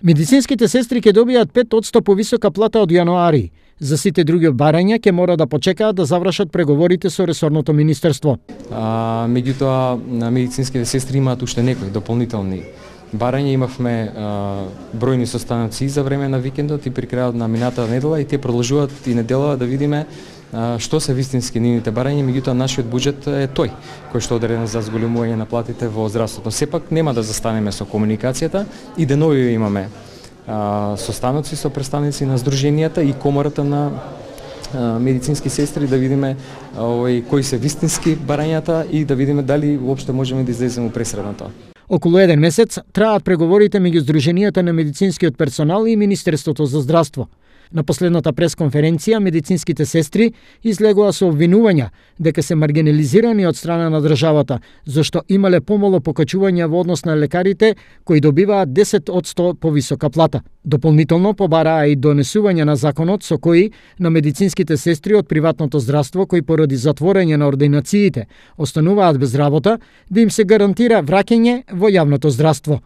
Медицинските сестри ќе добијат 5% повисока плата од јануари. За сите други барања ќе мора да почекаат да завршат преговорите со ресорното министерство. Меѓутоа, медицинските сестри имаат уште некои дополнителни барања. Имавме бројни состаноци за време на викендот и при крајот на минатата недела и те продолжуваат и неделава да видиме што се вистински нивните барања, меѓутоа нашиот буџет е тој кој што одреден за зголемување на платите во здравството. Сепак нема да застанеме со комуникацијата и денови имаме состаноци со представници на здруженијата и комората на медицински сестри да видиме кои се вистински барањата и да видиме дали уопште можеме да излеземе пресредната. Околу 1 месец траат преговорите меѓу здруженијата на медицинскиот персонал и Министерството за здравство. На последната пресконференција медицинските сестри излегоа со обвинувања дека се маргинализирани од страна на државата, зашто имале помало покачување во однос на лекарите кои добиваат 10% повисока плата. Дополнително побараа и донесување на законот со кој на медицинските сестри од приватното здравство кои поради затворање на ординациите остануваат без работа, да им се гарантира враќање во јавното здравство.